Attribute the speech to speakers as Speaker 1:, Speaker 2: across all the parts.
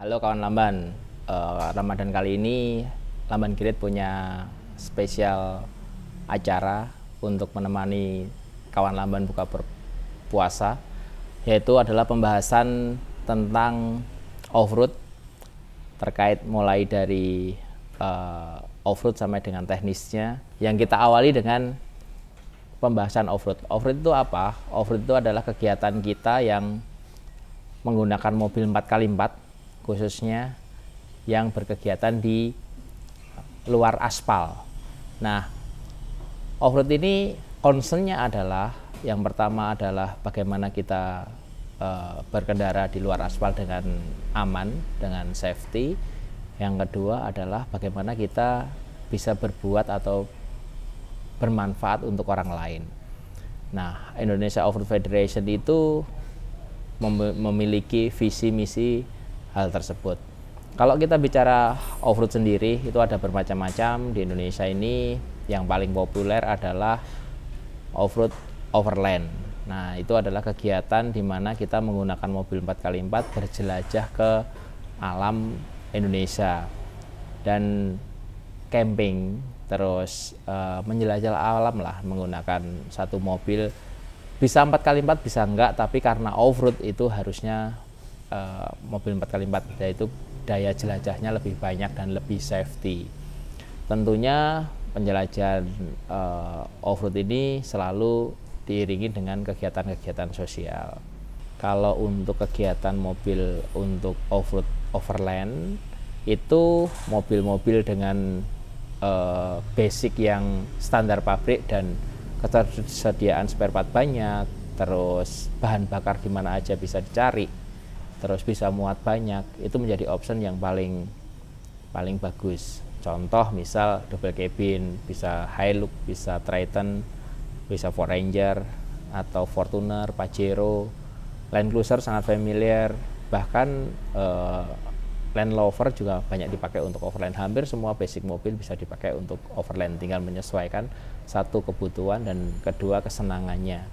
Speaker 1: Halo kawan Lamban, Ramadan kali ini Lamban Kirit punya spesial acara untuk menemani kawan Lamban buka puasa, yaitu adalah pembahasan tentang off-road terkait mulai dari off-road sampai dengan teknisnya, yang kita awali dengan pembahasan off-road. Off-road itu apa? Off-road itu adalah kegiatan kita yang menggunakan mobil 4x4 khususnya yang berkegiatan di luar aspal. Nah, off-road ini concernnya adalah yang pertama adalah bagaimana kita berkendara di luar aspal dengan aman, dengan safety. Yang kedua adalah bagaimana kita bisa berbuat atau bermanfaat untuk orang lain. Nah, Indonesia Off-Road Federation itu memiliki visi misi hal tersebut. Kalau kita bicara off-road sendiri, itu ada bermacam-macam. Di Indonesia ini yang paling populer adalah off-road overland. Nah, itu adalah kegiatan di mana kita menggunakan mobil 4x4 berjelajah ke alam Indonesia dan camping, terus menjelajah alam lah menggunakan satu mobil. Bisa 4x4 bisa enggak, tapi karena off-road itu harusnya mobil 4x4, yaitu daya jelajahnya lebih banyak dan lebih safety. Tentunya penjelajahan off-road ini selalu diiringi dengan kegiatan-kegiatan sosial. Kalau untuk kegiatan mobil untuk off-road overland, itu mobil-mobil dengan basic yang standar pabrik dan ketersediaan spare part banyak, terus bahan bakar di mana aja bisa dicari, terus bisa muat banyak, itu menjadi option yang paling bagus. Contoh misal double cabin, bisa Hilux, bisa Triton, bisa Ford Ranger atau Fortuner, Pajero, Land Cruiser sangat familiar, bahkan Land Rover juga banyak dipakai untuk overland. Hampir semua basic mobil bisa dipakai untuk overland, tinggal menyesuaikan satu kebutuhan dan kedua kesenangannya.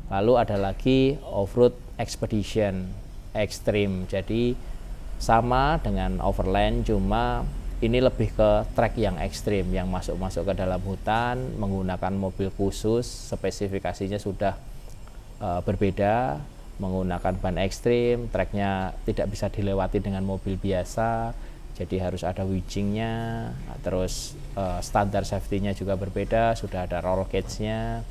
Speaker 1: Lalu ada lagi off-road expedition ekstrim, jadi sama dengan overland, cuma ini lebih ke trek yang ekstrim, yang masuk ke dalam hutan menggunakan mobil khusus, spesifikasinya sudah berbeda, menggunakan ban ekstrim, treknya tidak bisa dilewati dengan mobil biasa, jadi harus ada winchingnya, terus standar safety-nya juga berbeda, sudah ada roll cage-nya,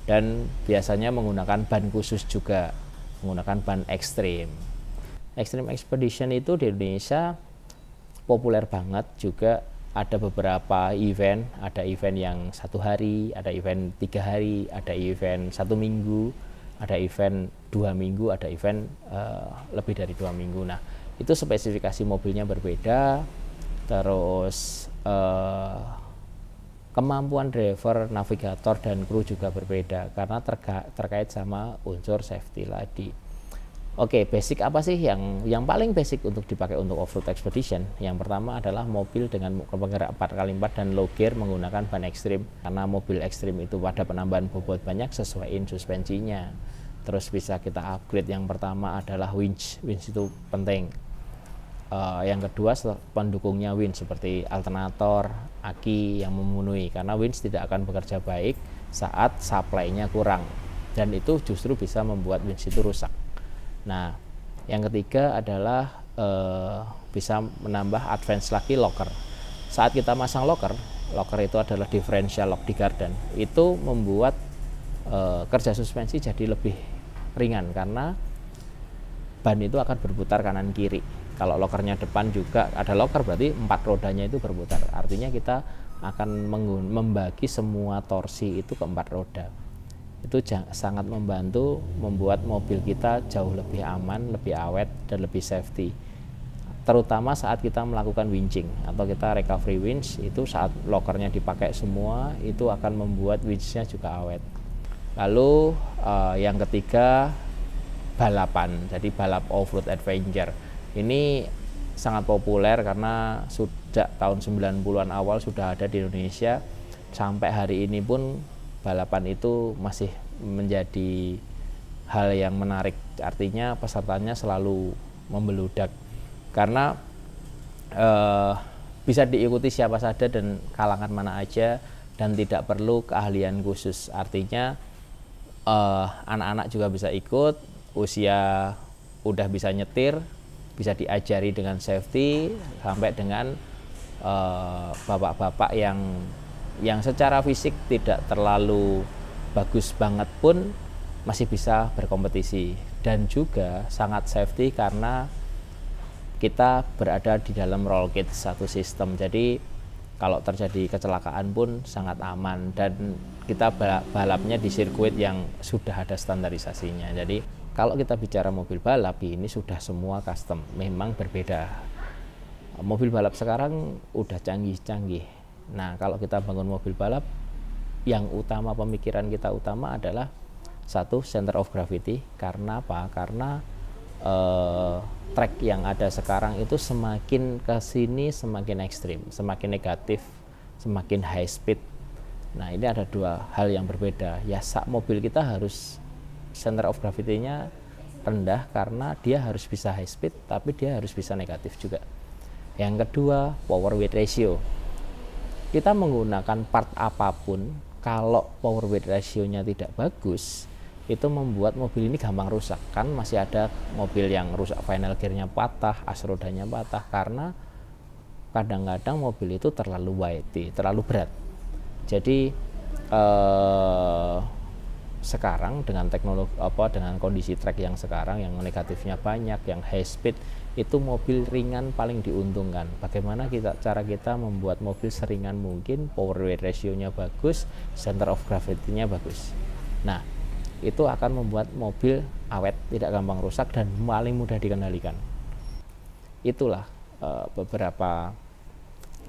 Speaker 1: dan biasanya menggunakan ban khusus juga, menggunakan ban ekstrim. Extreme Expedition itu di Indonesia populer banget juga. Ada beberapa event, ada event yang 1 hari, ada event 3 hari, ada event 1 minggu, ada event 2 minggu, ada event lebih dari 2 minggu. Nah, itu spesifikasi mobilnya berbeda, terus kemampuan driver, navigator, dan kru juga berbeda karena terkait sama unsur safety tadi. Oke, basic apa sih yang paling basic untuk dipakai untuk off-road expedition? Yang pertama adalah mobil dengan penggerak 4x4 dan low gear menggunakan ban ekstrim. Karena mobil ekstrim itu pada penambahan bobot banyak, sesuaiin suspensinya. Terus bisa kita upgrade. Yang pertama adalah winch itu penting. Yang kedua pendukungnya winch seperti alternator, aki yang memenuhi, karena winch tidak akan bekerja baik saat supply-nya kurang, dan itu justru bisa membuat winch itu rusak. Nah, yang ketiga adalah bisa menambah advance lagi locker. Saat kita masang locker itu adalah differential lock di gardan, itu membuat kerja suspensi jadi lebih ringan karena ban itu akan berputar kanan kiri. Kalau lockernya depan juga ada locker, berarti 4 rodanya itu berputar. Artinya kita akan membagi semua torsi itu ke 4 roda. Itu sangat membantu membuat mobil kita jauh lebih aman, lebih awet, dan lebih safety. Terutama saat kita melakukan winching atau kita recovery winch, itu saat lockernya dipakai semua, itu akan membuat winchnya juga awet. Lalu yang ketiga, balapan. Jadi balap off-road adventure. Ini sangat populer karena sejak tahun 90-an awal sudah ada di Indonesia. Sampai hari ini pun balapan itu masih menjadi hal yang menarik, artinya pesertanya selalu membeludak. karena bisa diikuti siapa saja dan kalangan mana aja dan tidak perlu keahlian khusus. Artinya anak-anak juga bisa ikut, usia udah bisa nyetir, bisa diajari dengan safety, sampai dengan bapak-bapak yang secara fisik tidak terlalu bagus banget pun masih bisa berkompetisi. Dan juga sangat safety karena kita berada di dalam roll kit satu sistem, jadi kalau terjadi kecelakaan pun sangat aman, dan kita balapnya di sirkuit yang sudah ada standarisasinya. Jadi kalau kita bicara mobil balap ini sudah semua custom, memang berbeda. Mobil balap sekarang udah canggih-canggih. Nah, kalau kita bangun mobil balap, yang utama, pemikiran kita utama adalah satu, center of gravity. Karena apa? Karena track yang ada sekarang itu semakin ke sini semakin ekstrim, semakin negatif, semakin high speed. Nah, ini ada dua hal yang berbeda. Ya, mobil kita harus center of gravity-nya rendah karena dia harus bisa high speed, tapi dia harus bisa negatif juga. Yang kedua, power weight ratio. Kita menggunakan part apapun, kalau power weight ratio-nya tidak bagus, itu membuat mobil ini gampang rusak. Kan masih ada mobil yang rusak, final gear-nya patah, as rodanya patah, karena kadang-kadang mobil itu terlalu weighty, terlalu berat. Jadi sekarang dengan teknologi dengan kondisi track yang sekarang yang negatifnya banyak, yang high speed, itu mobil ringan paling diuntungkan. Bagaimana cara kita membuat mobil seringan mungkin, power weight ratio-nya bagus, center of gravity-nya bagus. Nah, itu akan membuat mobil awet, tidak gampang rusak, dan paling mudah dikendalikan. Itulah beberapa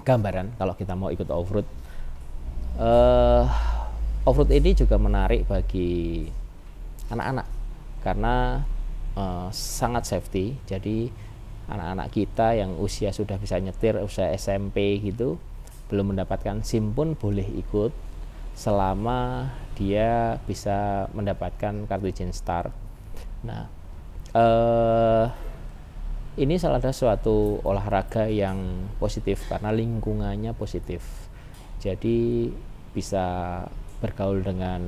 Speaker 1: gambaran kalau kita mau ikut off-road. Off-road ini juga menarik bagi anak-anak karena sangat safety. Jadi anak-anak kita yang usia sudah bisa nyetir, usia SMP gitu, belum mendapatkan SIM pun boleh ikut selama dia bisa mendapatkan kartu izin start. Nah, ini salah satu olahraga yang positif karena lingkungannya positif. Jadi bisa bergaul dengan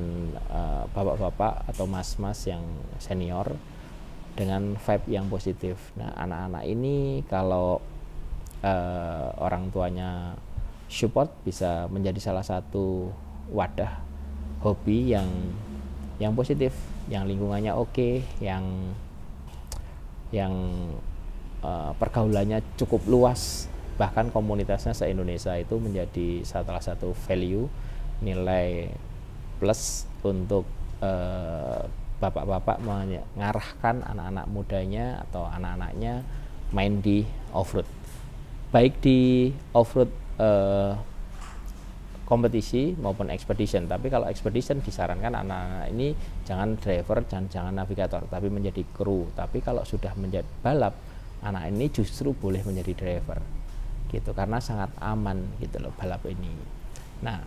Speaker 1: bapak-bapak atau mas-mas yang senior dengan vibe yang positif. Nah, anak-anak ini kalau orang tuanya support, bisa menjadi salah satu wadah hobi yang positif, yang lingkungannya oke, yang pergaulannya cukup luas, bahkan komunitasnya se-Indonesia itu menjadi salah satu value, nilai plus untuk bapak-bapak mengarahkan anak-anak mudanya atau anak-anaknya main di off-road, baik di off-road kompetisi maupun expedition. Tapi kalau expedition disarankan anak-anak ini jangan driver, jangan navigator, tapi menjadi kru. Tapi kalau sudah menjadi balap, anak ini justru boleh menjadi driver gitu, karena sangat aman gitu loh balap ini. Nah,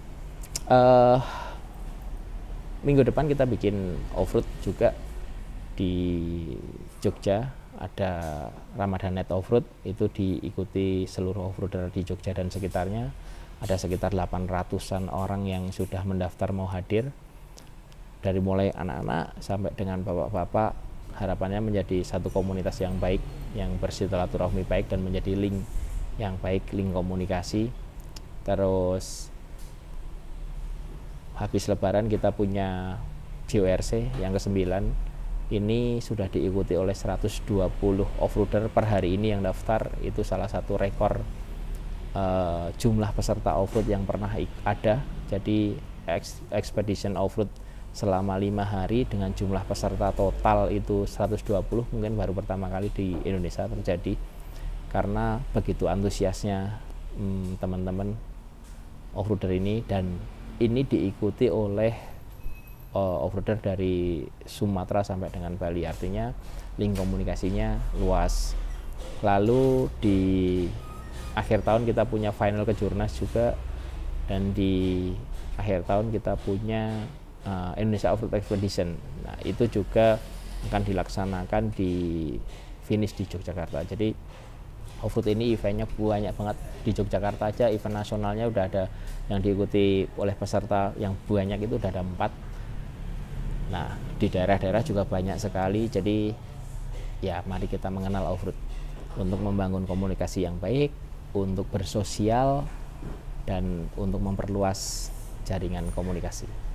Speaker 1: minggu depan kita bikin off-road juga di Jogja, ada Ramadan Night Offroad, itu diikuti seluruh offroader di Jogja dan sekitarnya. Ada sekitar 800-an orang yang sudah mendaftar mau hadir, dari mulai anak-anak sampai dengan bapak-bapak. Harapannya menjadi satu komunitas yang baik, yang bersilaturahmi baik, dan menjadi link yang baik, link komunikasi. Terus habis lebaran kita punya JORC yang ke-9. Ini sudah diikuti oleh 120 offroader per hari ini yang daftar. Itu salah satu rekor jumlah peserta offroad yang pernah ada. Jadi expedition offroad selama 5 hari dengan jumlah peserta total itu 120 mungkin baru pertama kali di Indonesia terjadi, karena begitu antusiasnya teman-teman offroader ini. Dan ini diikuti oleh offroader dari Sumatera sampai dengan Bali, artinya link komunikasinya luas. Lalu di akhir tahun kita punya final kejurnas juga, dan di akhir tahun kita punya Indonesia Offroad Expedition. Nah, itu juga akan dilaksanakan di finish di Yogyakarta. Jadi Offroad ini eventnya banyak banget. Di Yogyakarta aja event nasionalnya udah ada yang diikuti oleh peserta yang banyak, itu udah ada 4. Nah, di daerah-daerah juga banyak sekali. Jadi ya mari kita mengenal offroad untuk membangun komunikasi yang baik, untuk bersosial, dan untuk memperluas jaringan komunikasi.